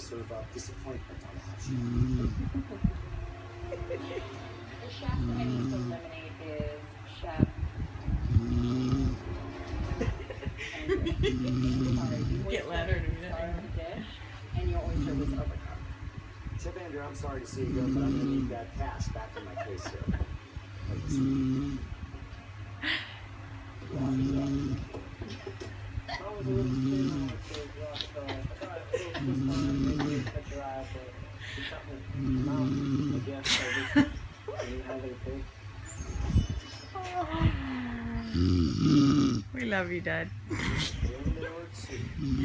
serve up disappointment on the house show. The chef that I need to eliminate is Chef. Get louder to me. Star of the dish, and your oyster was overcooked. Chef Andrew, I'm sorry to see you go, but I'm going to need that cash back in my case here. We love you, Dad.